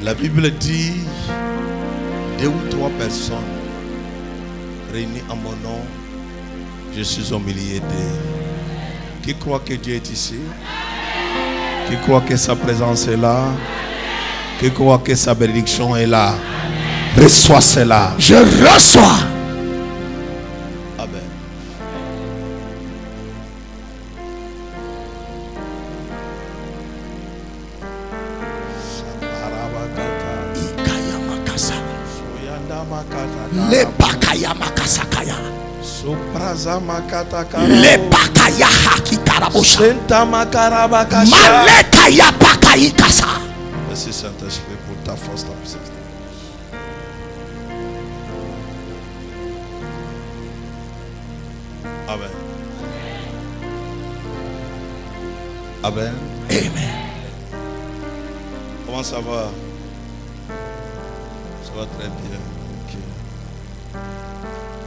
La Bible dit, 2 ou 3 personnes réunies en mon nom, je suis au milieu d'eux. Qui croit que Dieu est ici? Qui croit que sa présence est là? Qui croit que sa bénédiction est là? Reçois cela. Je reçois. Amen. Le bakaya makasakaya. Sopraza makata Le bakaya haki karabosha. Senta makarabakasha. Malekaya bakayi kasa. Merci Saint-Esprit pour ta force, ta puissance. Amen. Amen. Amen. Comment ça va? Ça va très bien. Ok.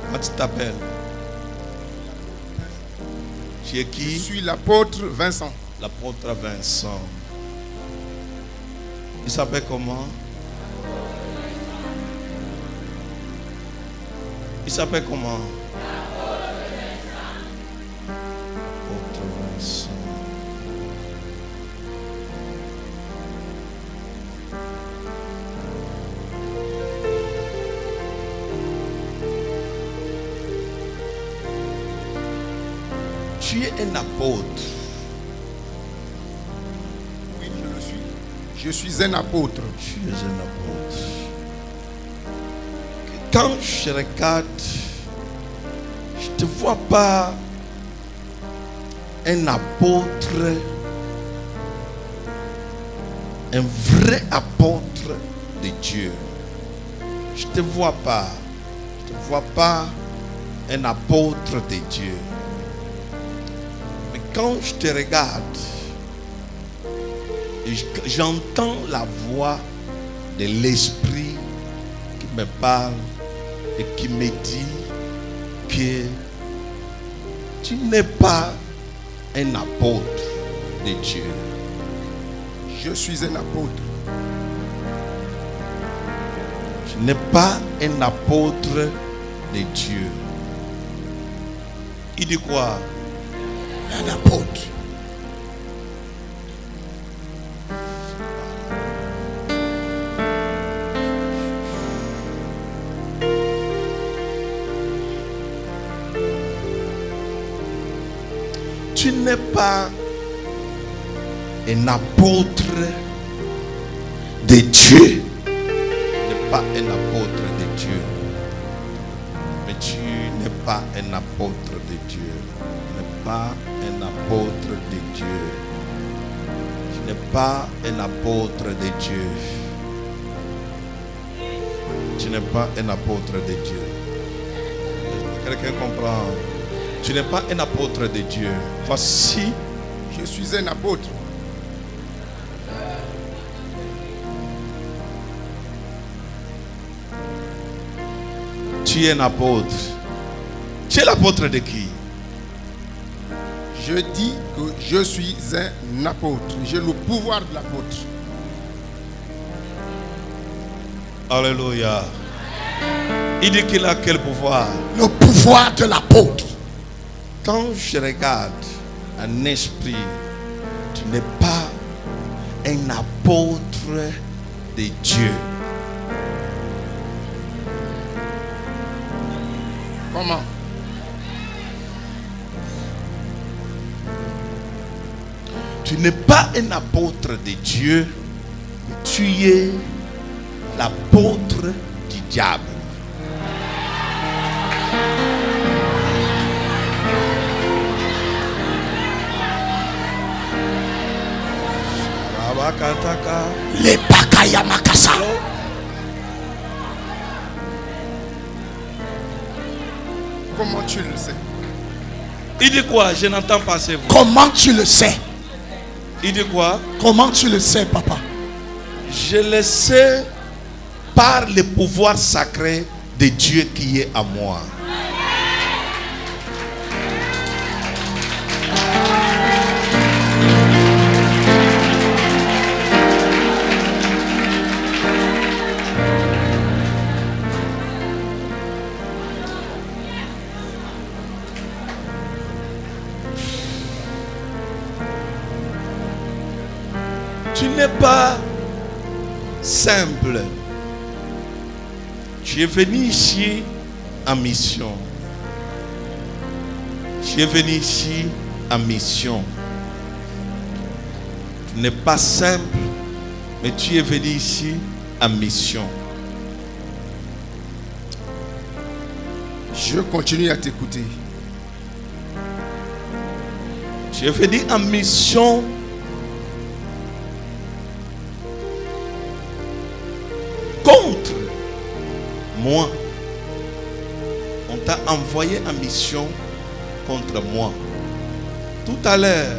Comment tu t'appelles? Tu es qui? Je suis l'apôtre Vincent. L'apôtre Vincent. Il s'appelle comment? Il s'appelle comment? L'apôtre Vincent. Tu es un apôtre. Oui, je le suis. Je suis un apôtre. Tu es un apôtre. Quand je regarde, je ne te vois pas un apôtre, un vrai apôtre de Dieu. Je ne te vois pas. Je ne te vois pas un apôtre de Dieu. Mais quand je te regarde, j'entends la voix de l'Esprit qui me parle et qui me dit que tu n'es pas un apôtre de Dieu. Je suis un apôtre. Tu n'es pas un apôtre de Dieu. Il dit quoi? Un apôtre. Tu n'es pas un apôtre de Dieu. Tu n'es pas un apôtre de Dieu. Mais tu n'es pas un apôtre de Dieu. Tu n'es pas un apôtre de Dieu. Tu n'es pas un apôtre de Dieu. Tu n'es pas un apôtre de Dieu. Quelqu'un comprend? Tu n'es pas un apôtre de Dieu. Voici, Je suis un apôtre. tu es un apôtre. Tu es l'apôtre de qui? Je dis que je suis un apôtre. J'ai le pouvoir de l'apôtre. Alléluia. Il dit qu'il a quel pouvoir? Le pouvoir de l'apôtre. Quand je regarde un esprit, tu n'es pas un apôtre de Dieu. Comment? Tu n'es pas un apôtre de Dieu, mais tu es l'apôtre du diable. Le bakaya makasa. Comment tu le sais? Il dit quoi? Je n'entends pas ces voix. Comment tu le sais? Il dit quoi? Comment tu le sais, papa? Je le sais par le pouvoir sacré de Dieu qui est à moi. n'est pas simple. Tu es venu ici en mission. Tu es venu ici en mission. Tu n'es pas simple, mais tu es venu ici en mission. Je continue à t'écouter. Tu es venu en mission contre moi. On t'a envoyé en mission contre moi. Tout à l'heure,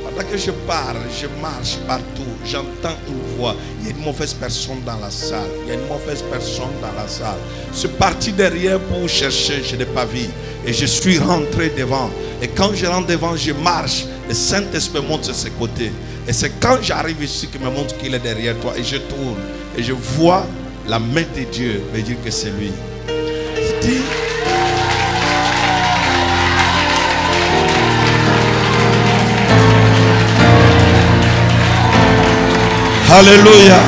pendant que je parle, je marche partout, j'entends une voix. Il y a une mauvaise personne dans la salle. Il y a une mauvaise personne dans la salle. Je suis parti derrière pour chercher, je n'ai pas vu. Et je suis rentré devant. Et quand je rentre devant, je marche. Le Saint-Esprit monte sur ses côtés. Et c'est quand j'arrive ici qu'il me montre qu'il est derrière toi. Et je tourne. Et je vois la main de Dieu me dire que c'est lui. Je dis, Alléluia.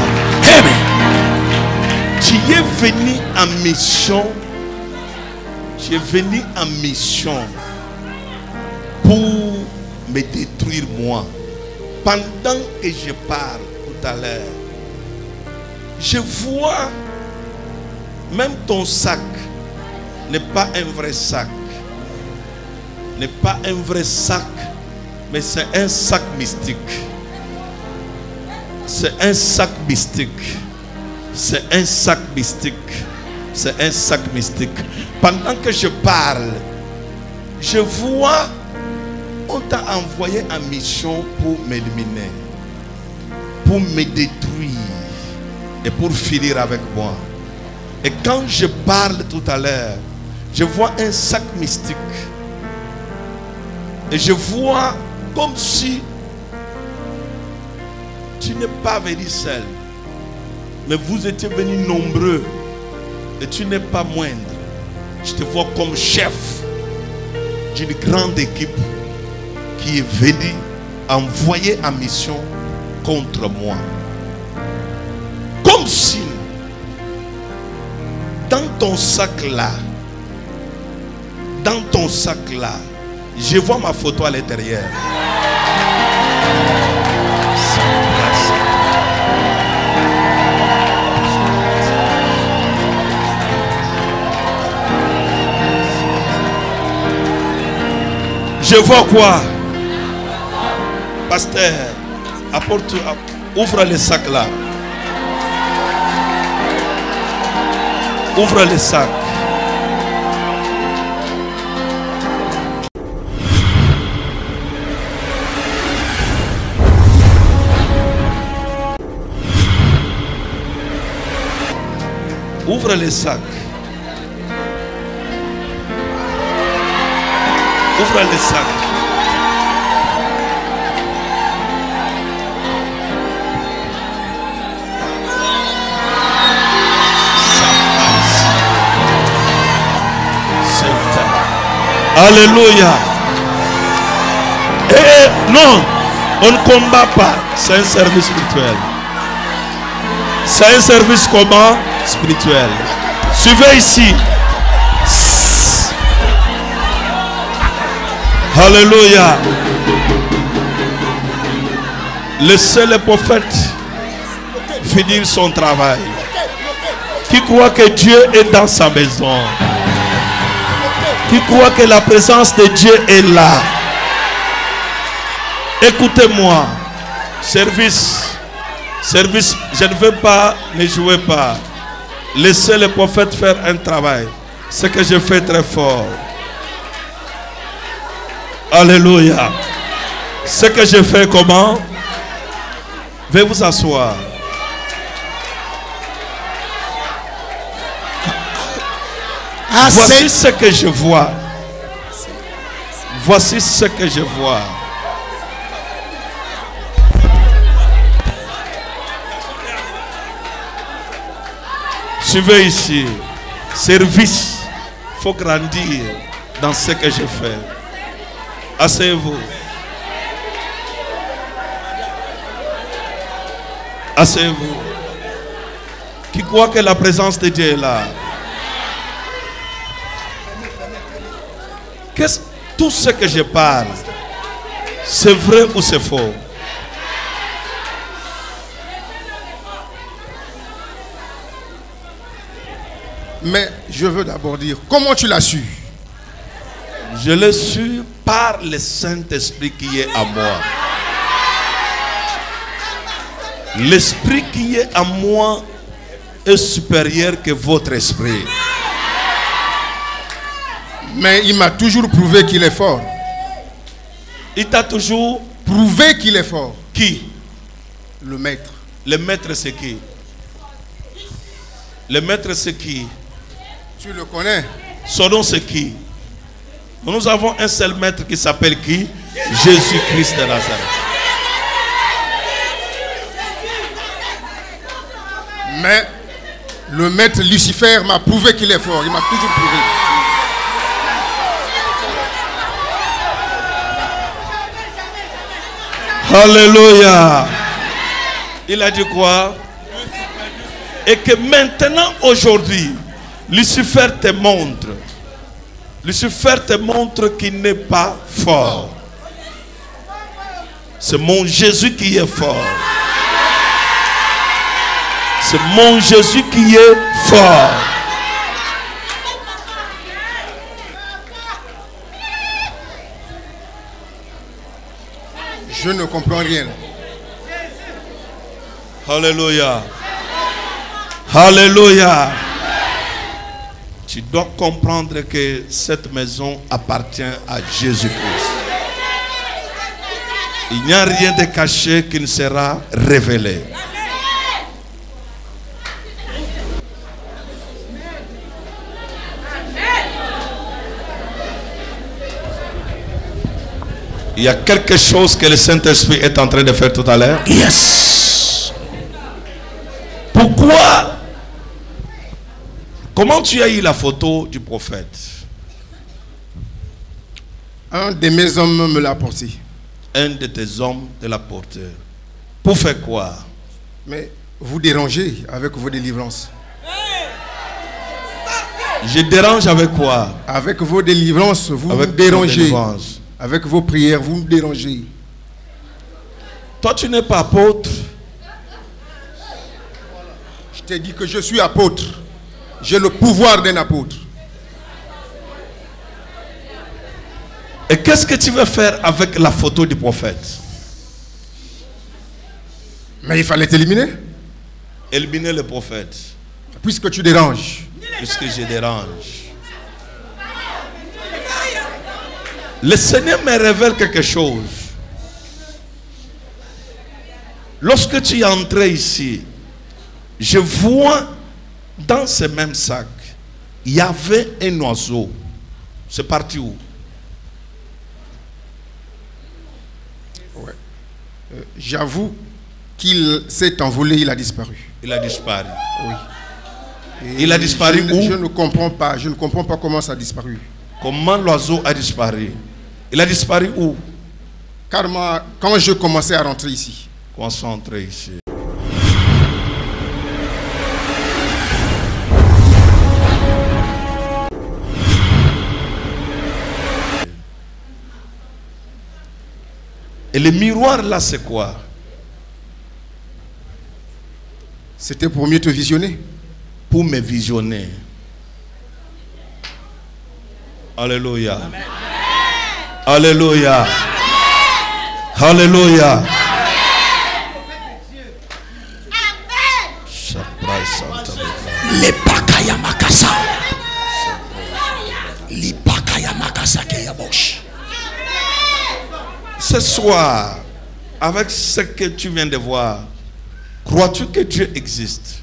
Amen. Tu es venu en mission. Tu es venu en mission pour me détruire moi. Pendant que je parle tout à l'heure, je vois même ton sac n'est pas un vrai sac. N'est pas un vrai sac, mais c'est un sac mystique. C'est un sac mystique. C'est un sac mystique. C'est un sac mystique. Pendant que je parle, je vois, on t'a envoyé en mission pour m'éliminer, pour me détruire et pour finir avec moi. Et quand je parle tout à l'heure, je vois un sac mystique. Et je vois comme si tu n'es pas venu seul, mais vous étiez venus nombreux. Et tu n'es pas moindre. Je te vois comme chef d'une grande équipe qui est venue envoyer en mission contre moi. Comme si dans ton sac là, je vois ma photo à l'intérieur. Je vois quoi? Pasteur, ouvre les sacs là. Ouvre les sacs. Ouvre les sacs. Ouvre les sacs. Alléluia. Et non, on ne combat pas. C'est un service spirituel. C'est un service comment? Spirituel. Suivez ici. Alléluia. Laissez le prophète finir son travail. Qui croit que Dieu est dans sa maison? Qui croit que la présence de Dieu est là? Écoutez-moi. Service, je ne veux pas, ne jouez pas. Laissez le prophète faire un travail. Ce que je fais très fort. Alléluia. Ce que je fais comment? Veuillez vous asseoir. Voici ce que je vois. Voici ce que je vois. Suivez ici. Service. Il faut grandir dans ce que je fais. Asseyez-vous. Asseyez-vous. Qui croit que la présence de Dieu est là? Tout ce que je parle, c'est vrai ou c'est faux? Mais je veux d'abord dire, comment tu l'as su? Je l'ai su par le Saint-Esprit qui est en moi. L'esprit qui est en moi est supérieur que votre esprit. Mais il m'a toujours prouvé qu'il est fort. Il t'a toujours prouvé qu'il est fort. Qui? Le maître. Le maître c'est qui? Le maître c'est qui? Tu le connais? Son nom c'est qui? Nous avons un seul maître qui s'appelle qui? Jésus-Christ de Nazareth. Mais le maître Lucifer m'a prouvé qu'il est fort. Il m'a toujours prouvé. Alléluia. Il a dit quoi? Et que maintenant, aujourd'hui, Lucifer te montre. Lucifer te montre qu'il n'est pas fort. C'est mon Jésus qui est fort. C'est mon Jésus qui est fort. Je ne comprends rien. Alléluia. Alléluia. Tu dois comprendre que cette maison appartient à Jésus-Christ. Il n'y a rien de caché qui ne sera révélé. Il y a quelque chose que le Saint-Esprit est en train de faire tout à l'heure. Yes. Pourquoi? Comment tu as eu la photo du prophète? Un de mes hommes me l'a apporté. Un de tes hommes te l'a porté. Pour faire quoi? Mais vous dérangez avec vos délivrances. Je dérange avec quoi? Avec vos délivrances, vous avec nous dérangez. Délivrance. Avec vos prières, vous nous dérangez. Toi, tu n'es pas apôtre. Je t'ai dit que je suis apôtre. J'ai le pouvoir d'un apôtre. Et qu'est-ce que tu veux faire avec la photo du prophète? Mais il fallait t'éliminer. Éliminer le prophète. Puisque tu déranges. Puisque je dérange. Le Seigneur me révèle quelque chose. Lorsque tu es entré ici, je vois dans ce même sac, il y avait un oiseau. C'est parti où? Ouais. J'avoue qu'il s'est envolé, il a disparu. Il a disparu. Oui. Et il a disparu où? Je ne comprends pas. Je ne comprends pas comment ça a disparu. Comment l'oiseau a disparu? Il a disparu où? Car moi, quand je commençais à rentrer ici. Commençons à entrer ici. Et le miroir là, c'est quoi? C'était pour mieux te visionner. Pour me visionner. Alléluia. Amen. Alléluia. Alléluia. Les Bakaya Makasa. Les Bakaya Makasa Keyabosh. Ce soir, avec ce que tu viens de voir, crois-tu que Dieu existe?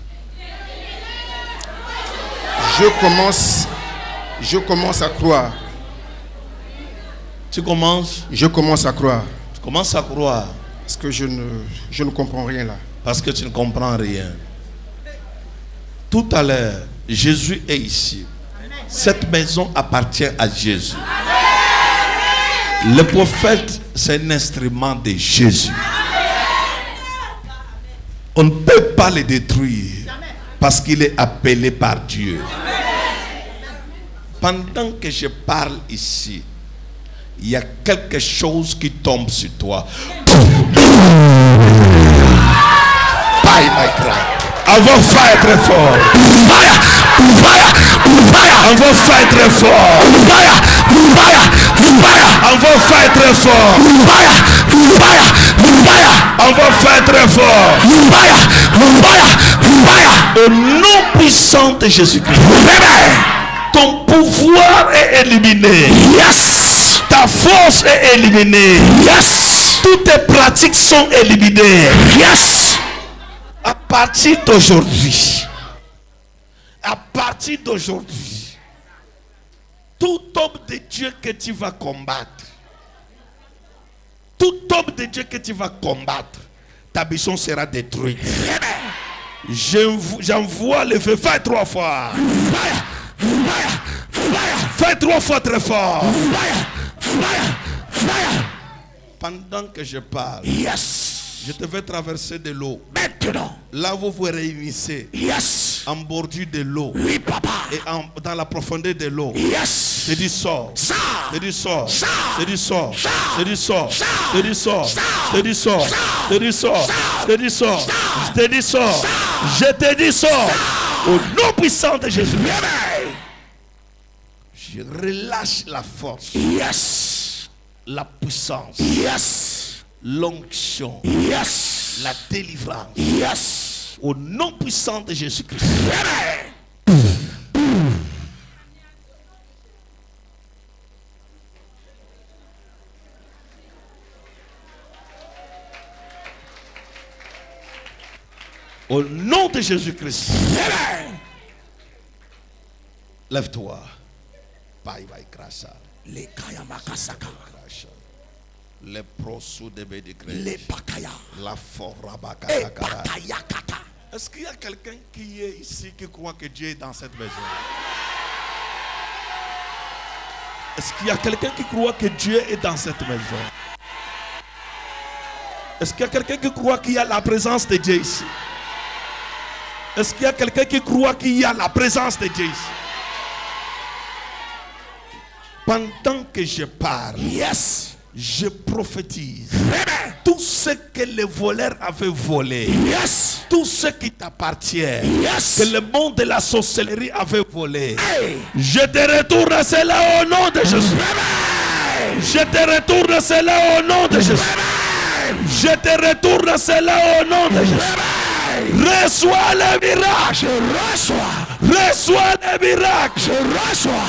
Je commence à croire. Tu commences? Je commence à croire. Tu commences à croire? Parce que je ne comprends rien là. Parce que tu ne comprends rien. Tout à l'heure, Jésus est ici. Cette maison appartient à Jésus. Le prophète, c'est un instrument de Jésus. On ne peut pas le détruire parce qu'il est appelé par Dieu. Pendant que je parle ici, il y a quelque chose qui tombe sur toi. Bye my cry. On va faire très fort. On va faire très fort. On va faire très fort. On va faire très fort. Au nom puissant de Jésus-Christ. Ton pouvoir est éliminé. Yes. Ta force est éliminée. Yes. Toutes tes pratiques sont éliminées. Yes. À partir d'aujourd'hui, tout homme de Dieu que tu vas combattre, ta mission sera détruite. J'envoie le feu. Fais 3 fois. Fais 3 fois très fort. Pendant que je parle, je te vais traverser de l'eau. Maintenant, là vous vous réunissez. En bordure de l'eau. Oui, papa. Et dans la profondeur de l'eau. Je dis sors. Je dis sors. Je dis sors. Je dis sors. Je dis sors. Je dis sors. Je dis sors. Je dis sors. Je te dis sors. Je te dis sors. Au nom puissant de Jésus. Je relâche la force. Yes. La puissance. Yes. L'onction. Yes. La délivrance. Yes. Au nom puissant de Jésus-Christ. Au nom de Jésus-Christ. Lève-toi. Bye bye grâce. Les kayamakasaka. Les prosous de Bédicré. Les pakaya. La forabaka. Est-ce qu'il y a quelqu'un qui est ici qui croit que Dieu est dans cette maison? Est-ce qu'il y a quelqu'un qui croit que Dieu est dans cette maison? Est-ce qu'il y a quelqu'un qui croit qu'il y a la présence de Dieu ici? Est-ce qu'il y a quelqu'un qui croit qu'il y a la présence de Dieu ici? Pendant que je parle, yes, je prophétise. Tout ce que les voleurs avaient volé, yes, tout ce qui t'appartient, yes, que le monde de la sorcellerie avait volé, hey, je te retourne cela au nom de Jésus. Je te retourne cela au nom de Jésus. Je te retourne cela au nom de Jésus. Reçois le miracle. Je reçois. Reçois le miracle. Je reçois.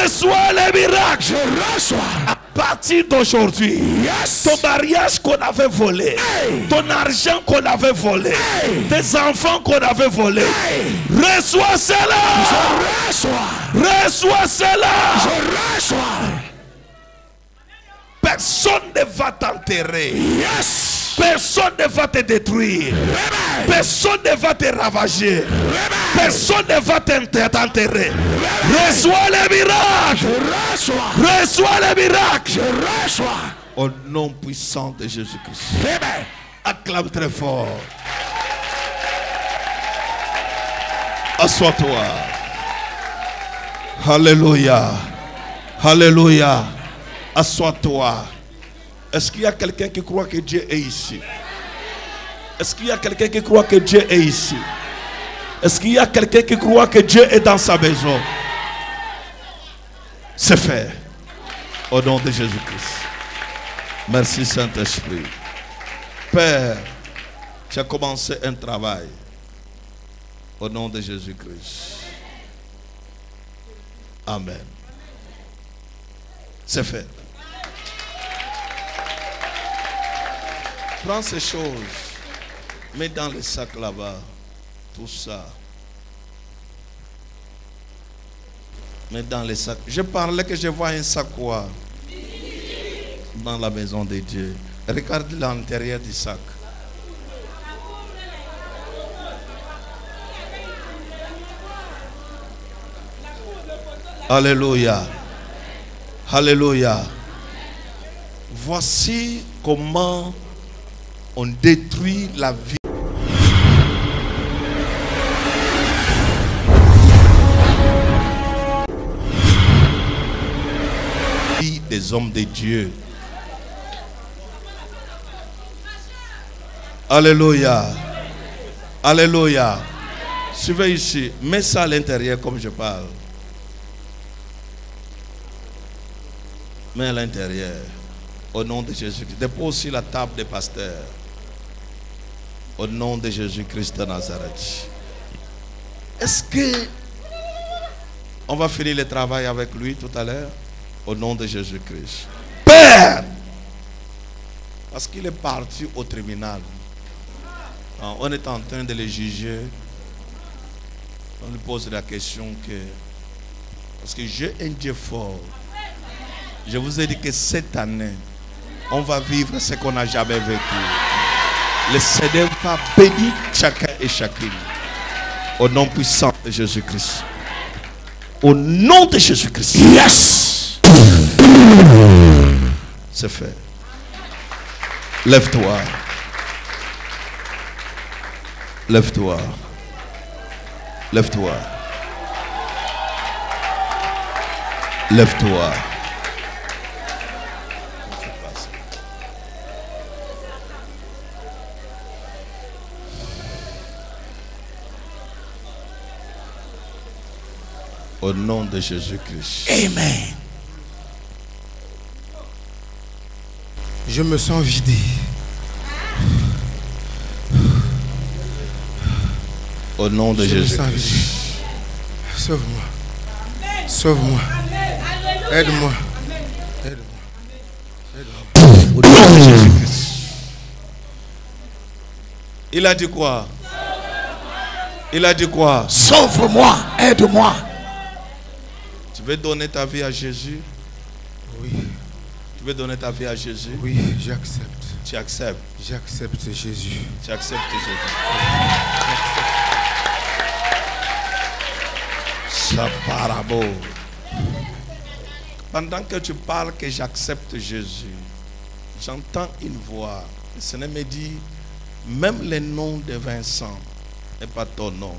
Reçois le miracle. Je reçois. À partir d'aujourd'hui, yes, ton mariage qu'on avait volé, hey, ton argent qu'on avait volé, hey, tes enfants qu'on avait volé, hey, reçois cela. Je reçois. Reçois cela. Je reçois. Personne ne va t'enterrer. Yes. Personne ne va te détruire. Amen. Personne ne va te ravager. Amen. Personne ne va t'enterrer. Reçois le miracle. Je reçois. Reçois le miracle. Je reçois. Au nom puissant de Jésus-Christ. Amen. Acclame très fort. Assois-toi. Alléluia. Alléluia. Assois-toi. Est-ce qu'il y a quelqu'un qui croit que Dieu est ici? Est-ce qu'il y a quelqu'un qui croit que Dieu est ici? Est-ce qu'il y a quelqu'un qui croit que Dieu est dans sa maison? C'est fait. Au nom de Jésus-Christ. Merci Saint-Esprit. Père, tu as commencé un travail. Au nom de Jésus-Christ. Amen. C'est fait. Prends ces choses, mets dans le sac là-bas, tout ça. Mets dans le sac. Je parlais que je vois un sac quoi? Dans la maison de Dieu. Regarde l'intérieur du sac. Alléluia. Alléluia. Voici comment on détruit la vie. des hommes de Dieu. Alléluia. Alléluia. Suivez ici. Mets ça à l'intérieur comme je parle. Mets à l'intérieur. Au nom de Jésus-Christ. Dépose aussi la table des pasteurs. Au nom de Jésus-Christ de Nazareth. Est-ce que on va finir le travail avec lui tout à l'heure? Au nom de Jésus-Christ. Père! Parce qu'il est parti au tribunal. On est en train de le juger. On lui pose la question que... Parce que j'ai un Dieu fort. Je vous ai dit que cette année, on va vivre ce qu'on n'a jamais vécu. Le Seigneur va bénir chacun et chacune. Au nom puissant de Jésus-Christ. Au nom de Jésus-Christ. Yes. C'est fait. Lève-toi. Lève-toi. Lève-toi. Lève-toi. Au nom de Jésus-Christ. Amen. Je me sens vidé. Au nom de Je me sens Jésus-Christ. vidé. Sauve-moi. Sauve-moi. Aide-moi. Aide-moi. Au nom de Jésus-Christ. Il a dit quoi? Il a dit quoi? Sauve-moi, aide-moi. Tu veux donner ta vie à Jésus? Oui, Tu veux donner ta vie à Jésus? oui, j'accepte. Tu acceptes. J'accepte Jésus. Tu acceptes Jésus. Ça parabo. Pendant que tu parles que j'accepte Jésus, j'entends une voix. Le Seigneur me dit, même le nom de Vincent n'est pas ton nom.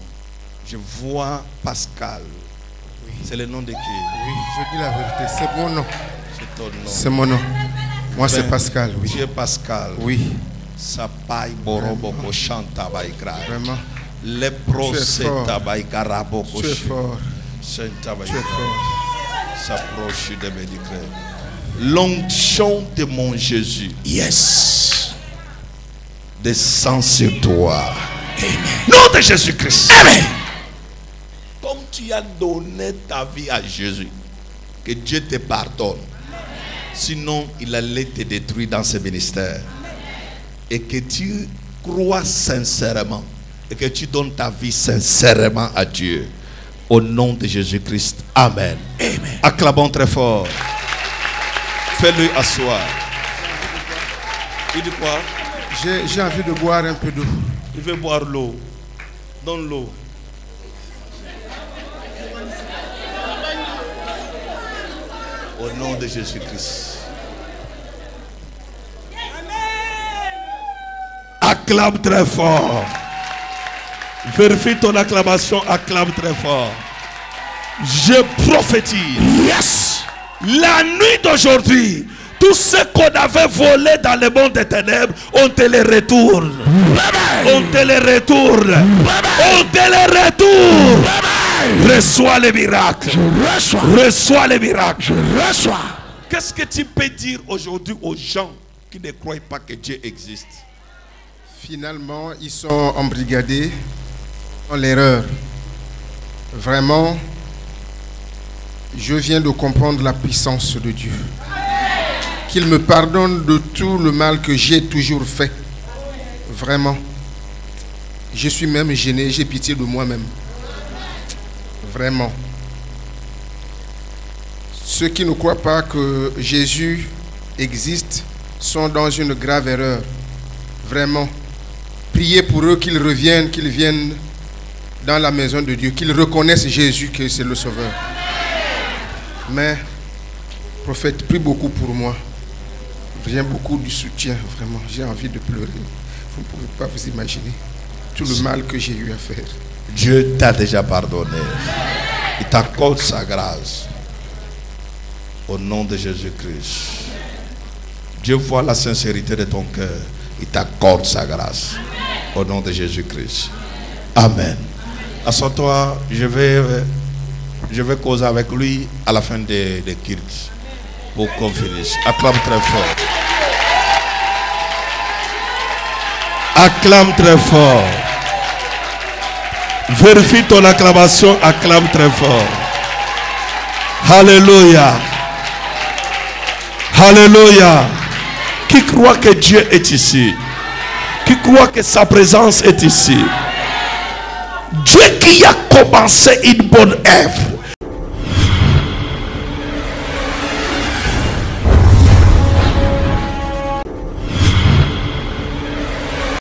Je vois Pascal. Oui. C'est le nom de qui? Oui, je dis la vérité. C'est mon nom. C'est ton nom. C'est mon nom. Moi, c'est Pascal, oui. Tu es Pascal. Oui, Sapai boroboko chanta baikra. vraiment. Le Tu es procès fort. tabaïkaraboko. Tu es fort. Tu es fort. S'approche de mes décrets. L'onction de mon Jésus Yes. descend sur toi. Amen. Nom de Jésus-Christ. Amen. Comme tu as donné ta vie à Jésus, que Dieu te pardonne. Sinon, il allait te détruire dans ce ministère. Et que tu crois sincèrement. Et que tu donnes ta vie sincèrement à Dieu. Au nom de Jésus-Christ. Amen. Amen. Acclamons très fort. Fais-le asseoir. Il dit quoi? J'ai envie de boire un peu d'eau. Il veut boire l'eau. Donne l'eau. Au nom de Jésus-Christ. Acclame très fort. Vérifie ton acclamation, acclame très fort. Je prophétise. Yes. La nuit d'aujourd'hui, tout ce qu'on avait volé dans le monde des ténèbres, on te les retourne. On te les retourne. On te les retourne. Reçois les miracles. Je reçois. Reçois les miracles. Je reçois. Qu'est-ce que tu peux dire aujourd'hui aux gens qui ne croient pas que Dieu existe? Finalement, ils sont embrigadés dans l'erreur. Vraiment, je viens de comprendre la puissance de Dieu. Qu'il me pardonne de tout le mal que j'ai toujours fait. Vraiment. Je suis même gêné, j'ai pitié de moi-même. Vraiment. Ceux qui ne croient pas que Jésus existe sont dans une grave erreur. Vraiment. Priez pour eux qu'ils reviennent, qu'ils viennent dans la maison de Dieu, qu'ils reconnaissent Jésus que c'est le Sauveur. Mais, prophète, prie beaucoup pour moi. J'ai beaucoup de soutien, vraiment. J'ai envie de pleurer. Vous ne pouvez pas vous imaginer tout le mal que j'ai eu à faire. Dieu t'a déjà pardonné. Il t'accorde sa grâce. Au nom de Jésus-Christ. Dieu voit la sincérité de ton cœur. Il t'accorde sa grâce. Au nom de Jésus-Christ. Amen. Assois-toi, je vais causer avec lui à la fin des cultes. Pour qu'on finisse. Acclame très fort. Acclame très fort. Vérifie ton acclamation. Acclame très fort. Alléluia. Alléluia. Qui croit que Dieu est ici? Qui croit que sa présence est ici? Dieu qui a commencé une bonne œuvre